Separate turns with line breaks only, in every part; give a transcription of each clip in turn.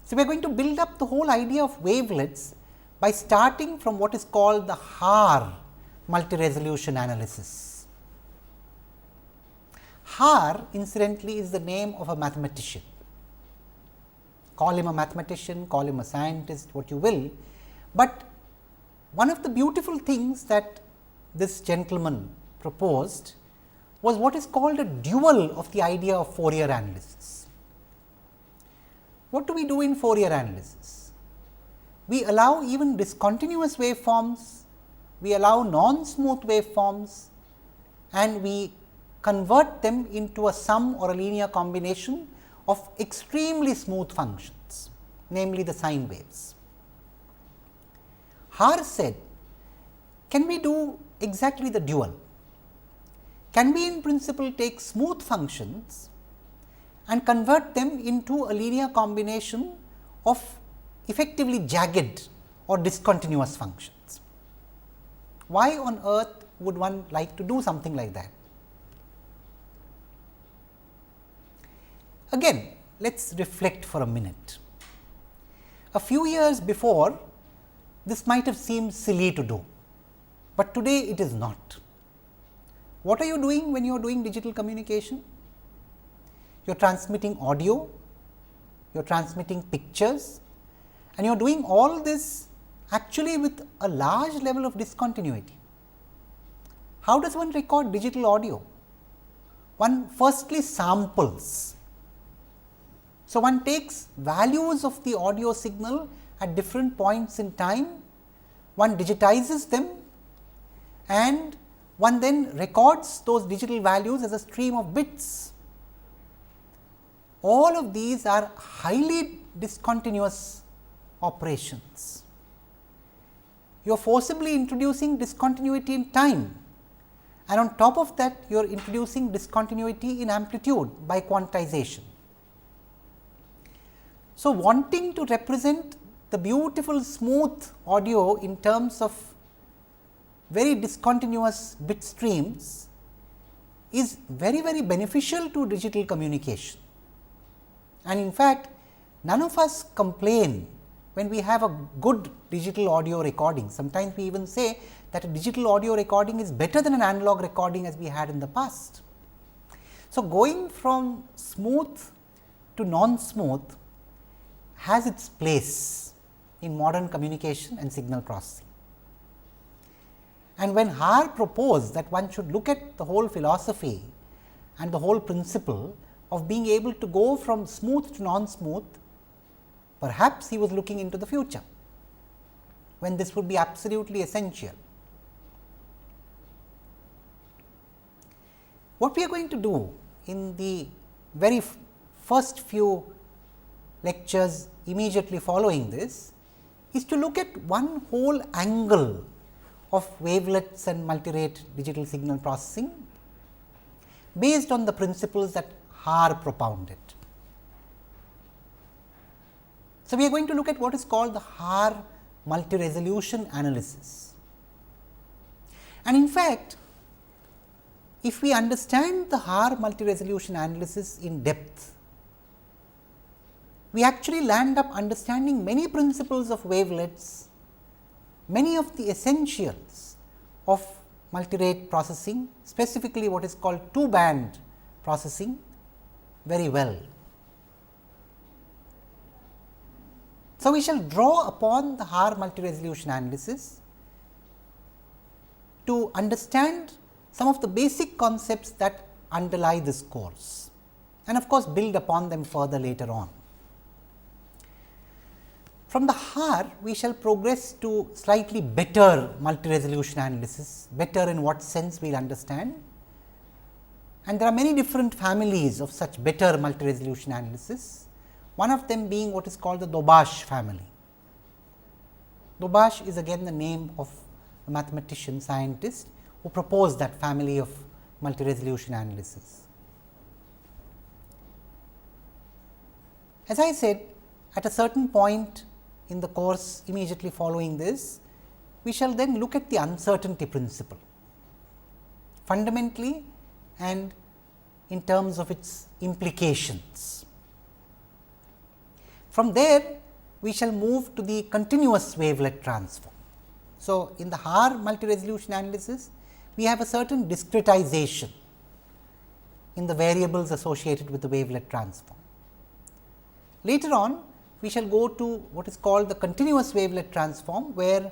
So, we are going to build up the whole idea of wavelets by starting from what is called the Haar multi-resolution analysis. Haar incidentally is the name of a mathematician. Call him a mathematician, call him a scientist, what you will, but one of the beautiful things that this gentleman proposed was what is called a dual of the idea of Fourier analysis. What do we do in Fourier analysis? We allow even discontinuous waveforms, we allow non-smooth waveforms, and we convert them into a sum or a linear combination of extremely smooth functions, namely the sine waves. Haar said, can we do exactly the dual? Can we in principle take smooth functions and convert them into a linear combination of effectively jagged or discontinuous functions? Why on earth would one like to do something like that? Again, let us reflect for a minute. A few years before, this might have seemed silly to do, but today it is not. What are you doing when you are doing digital communication? You are transmitting audio, you are transmitting pictures, and you are doing all this actually with a large level of discontinuity. How does one record digital audio? One firstly samples. So, one takes values of the audio signal at different points in time, one digitizes them, and one then records those digital values as a stream of bits. All of these are highly discontinuous operations. You are forcibly introducing discontinuity in time, and on top of that you are introducing discontinuity in amplitude by quantization. So, wanting to represent the beautiful smooth audio in terms of very discontinuous bit streams is very beneficial to digital communication. And in fact, none of us complain when we have a good digital audio recording. Sometimes we even say that a digital audio recording is better than an analog recording as we had in the past. So, going from smooth to non-smooth has its place in modern communication and signal processing. And when Haar proposed that one should look at the whole philosophy and the whole principle of being able to go from smooth to non-smooth, perhaps he was looking into the future, when this would be absolutely essential. What we are going to do in the very first few lectures immediately following this is to look at one whole angle of wavelets and multirate digital signal processing based on the principles that Haar propounded. So, we are going to look at what is called the Haar multi-resolution analysis. And in fact, if we understand the Haar multi-resolution analysis in depth, we actually land up understanding many principles of wavelets, many of the essentials of multirate processing, specifically what is called two-band processing very well. So, we shall draw upon the Haar multi-resolution analysis to understand some of the basic concepts that underlie this course, and of course, build upon them further later on. From the Haar, we shall progress to slightly better multi-resolution analysis, better in what sense we will understand, and there are many different families of such better multi-resolution analysis, one of them being what is called the Dobash family. Dobash is again the name of a mathematician scientist who proposed that family of multi-resolution analysis. As I said, at a certain point in the course immediately following this, we shall then look at the uncertainty principle fundamentally and in terms of its implications. From there, we shall move to the continuous wavelet transform. So, in the Haar multi-resolution analysis, we have a certain discretization in the variables associated with the wavelet transform. Later on, we shall go to what is called the continuous wavelet transform, where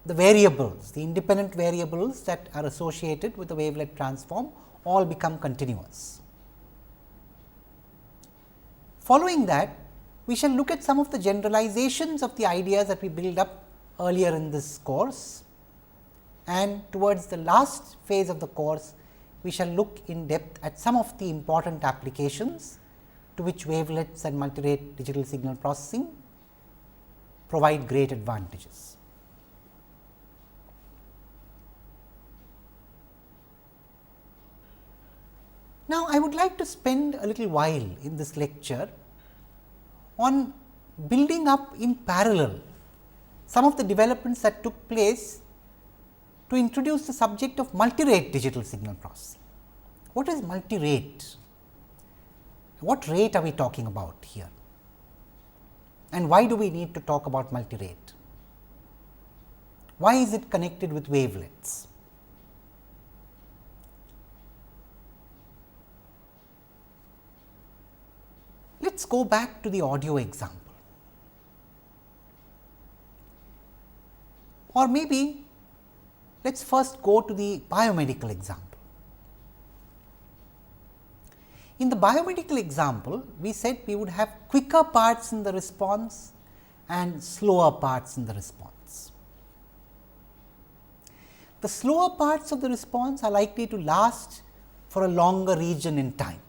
the variables, the independent variables that are associated with the wavelet transform all become continuous. Following that, we shall look at some of the generalizations of the ideas that we built up earlier in this course, and towards the last phase of the course, we shall look in depth at some of the important applications to which wavelets and multirate digital signal processing provide great advantages. Now, I would like to spend a little while in this lecture on building up in parallel some of the developments that took place to introduce the subject of multirate digital signal processing. What is multirate? What rate are we talking about here? And why do we need to talk about multirate? Why is it connected with wavelets? Let us go back to the audio example, or maybe let us first go to the biomedical example. In the biomedical example, we said we would have quicker parts in the response and slower parts in the response. The slower parts of the response are likely to last for a longer region in time.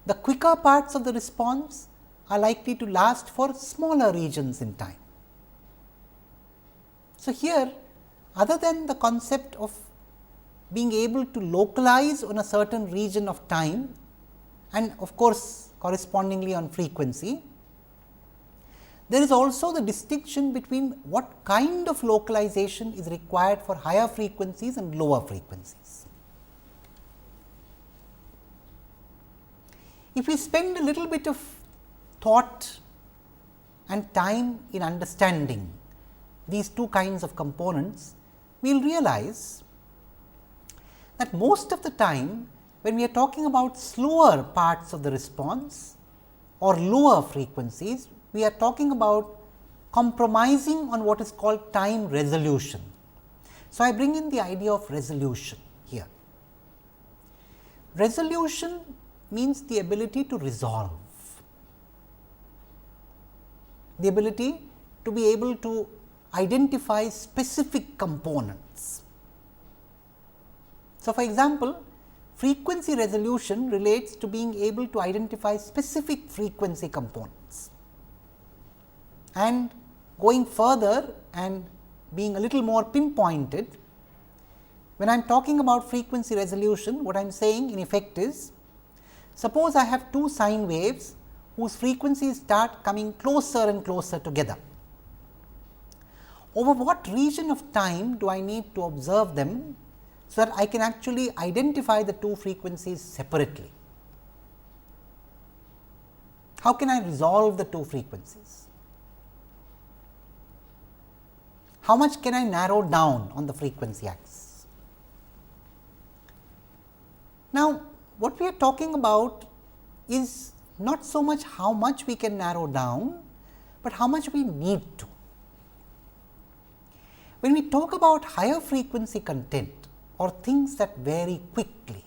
The quicker parts of the response are likely to last for smaller regions in time. So, here other than the concept of being able to localize on a certain region of time and of course, correspondingly on frequency, there is also the distinction between what kind of localization is required for higher frequencies and lower frequencies. If we spend a little bit of thought and time in understanding these two kinds of components, we will realize that most of the time when we are talking about slower parts of the response or lower frequencies, we are talking about compromising on what is called time resolution. So, I bring in the idea of resolution here. Resolution means the ability to resolve, the ability to be able to identify specific components. So, for example, frequency resolution relates to being able to identify specific frequency components, and going further and being a little more pinpointed, when I am talking about frequency resolution, what I am saying in effect is, suppose I have two sine waves whose frequencies start coming closer and closer together. Over what region of time do I need to observe them, so that I can actually identify the two frequencies separately? How can I resolve the two frequencies? How much can I narrow down on the frequency axis? Now, what we are talking about is not so much how much we can narrow down, but how much we need to. When we talk about higher frequency content or things that vary quickly,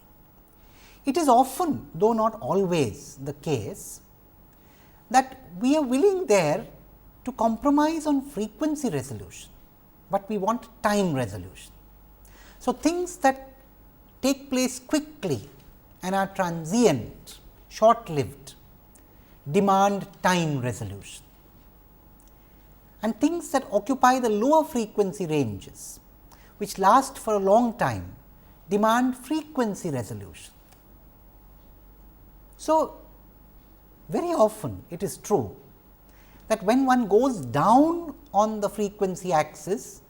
it is often, though not always, the case that we are willing there to compromise on frequency resolution, but we want time resolution. So, things that take place quickly and are transient, short lived, demand time resolution, and things that occupy the lower frequency ranges, which last for a long time, demand frequency resolution. So, very often it is true that when one goes down on the frequency axis,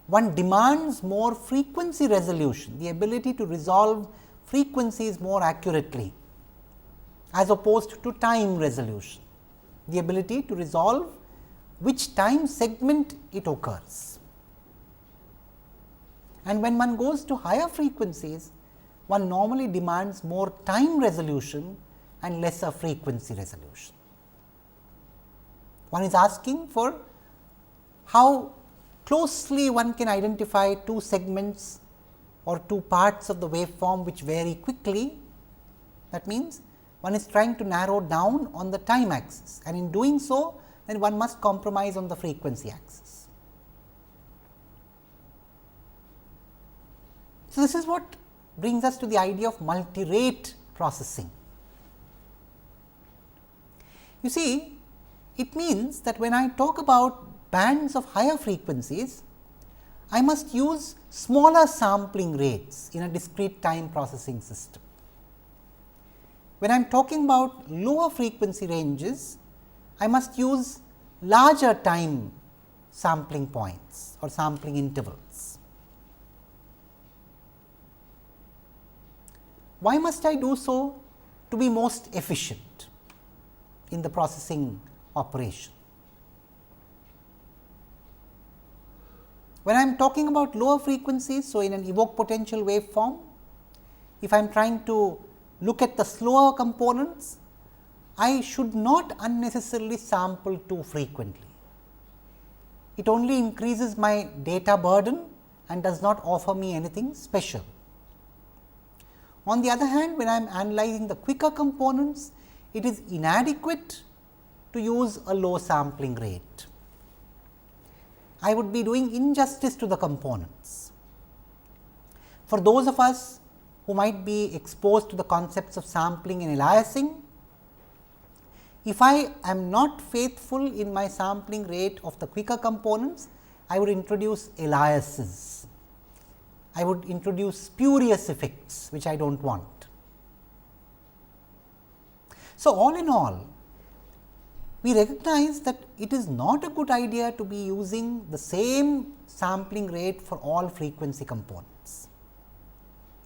one demands more frequency resolution, the ability to resolve frequencies more accurately. as opposed to time resolution, the ability to resolve which time segment it occurs. And when one goes to higher frequencies, one normally demands more time resolution and lesser frequency resolution. One is asking for how closely one can identify two segments or two parts of the waveform which vary quickly. That means, one is trying to narrow down on the time axis, and in doing so, then one must compromise on the frequency axis. So, this is what brings us to the idea of multi-rate processing. You see, it means that when I talk about bands of higher frequencies, I must use smaller sampling rates in a discrete time processing system. When I am talking about lower frequency ranges, I must use larger time sampling points or sampling intervals. Why must I do so? To be most efficient in the processing operation. When I am talking about lower frequencies, so in an evoked potential waveform, if I am trying to look at the slower components, I should not unnecessarily sample too frequently. It only increases my data burden and does not offer me anything special. On the other hand, when I am analyzing the quicker components, it is inadequate to use a low sampling rate. I would be doing injustice to the components. For those of us who might be exposed to the concepts of sampling and aliasing, if I am not faithful in my sampling rate of the quicker components, I would introduce aliases. I would introduce spurious effects, which I do not want. So, all in all, we recognize that it is not a good idea to be using the same sampling rate for all frequency components.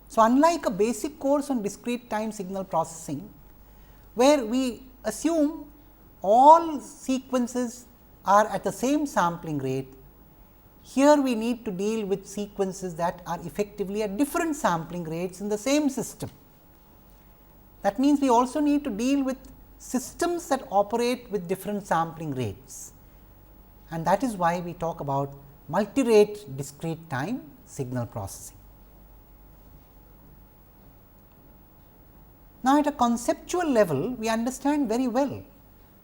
So, unlike a basic course on discrete time signal processing, where we assume all sequences are at the same sampling rate, here we need to deal with sequences that are effectively at different sampling rates in the same system. That means, we also need to deal with systems that operate with different sampling rates, and that is why we talk about multi-rate discrete time signal processing. Now, at a conceptual level, we understand very well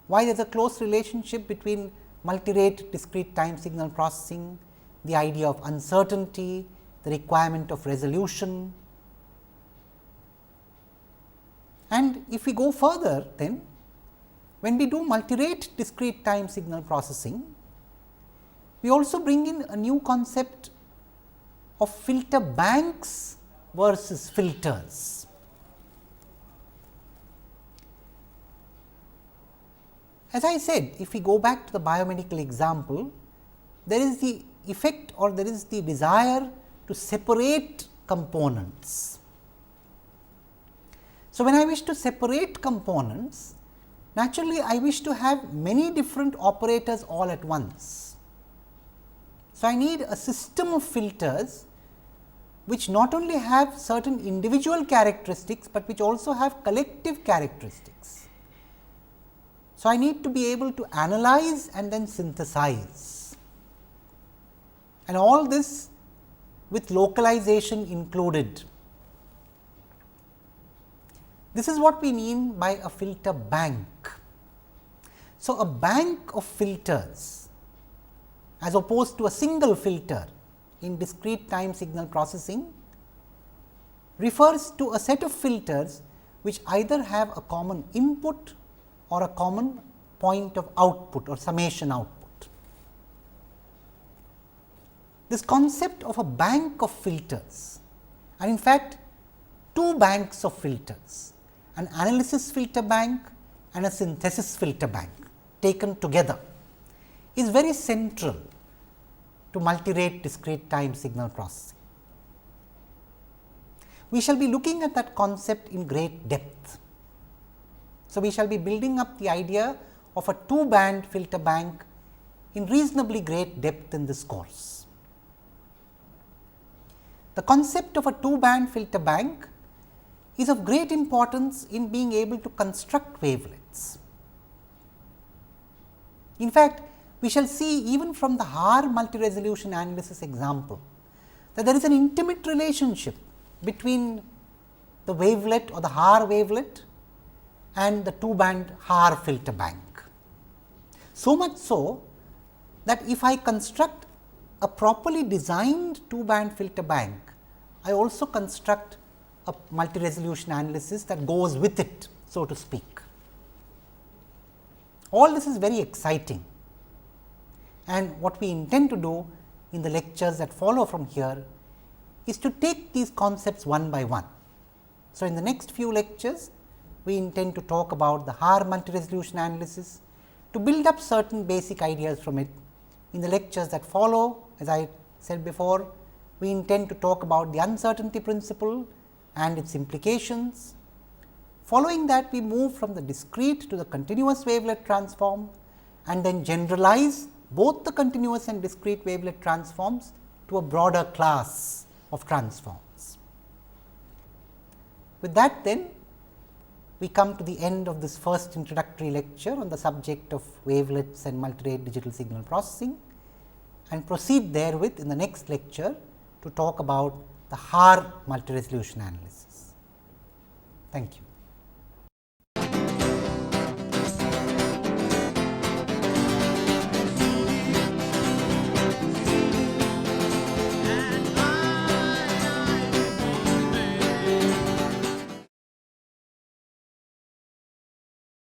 why there is a close relationship between multi-rate discrete time signal processing, the idea of uncertainty, the requirement of resolution. And if we go further, then when we do multi-rate discrete time signal processing, we also bring in a new concept of filter banks versus filters. As I said, if we go back to the biomedical example, there is the effect or there is the desire to separate components. So, when I wish to separate components, naturally I wish to have many different operators all at once. So, I need a system of filters which not only have certain individual characteristics, but which also have collective characteristics. So, I need to be able to analyze and then synthesize, and all this with localization included. This is what we mean by a filter bank. So, a bank of filters as opposed to a single filter in discrete time signal processing refers to a set of filters which either have a common input or a common point of output or summation output. This concept of a bank of filters, and in fact, two banks of filters, an analysis filter bank and a synthesis filter bank taken together, is very central to multi-rate discrete time signal processing. We shall be looking at that concept in great depth. So, we shall be building up the idea of a 2-band filter bank in reasonably great depth in this course. The concept of a 2-band filter bank is of great importance in being able to construct wavelets. In fact, we shall see even from the Haar multi-resolution analysis example that there is an intimate relationship between the wavelet or the Haar wavelet and the 2-band Haar filter bank. So much so that if I construct a properly designed 2-band filter bank, I also construct a multi-resolution analysis that goes with it, so to speak. All this is very exciting, and what we intend to do in the lectures that follow from here is to take these concepts one by one. So, in the next few lectures, we intend to talk about the Haar multi-resolution analysis to build up certain basic ideas from it. In the lectures that follow, as I said before, we intend to talk about the uncertainty principle and its implications. Following that, we move from the discrete to the continuous wavelet transform and then generalize both the continuous and discrete wavelet transforms to a broader class of transforms. With that, then, we come to the end of this first introductory lecture on the subject of wavelets and multi-rate digital signal processing, and proceed therewith in the next lecture to talk about the Haar multi-resolution analysis. Thank you.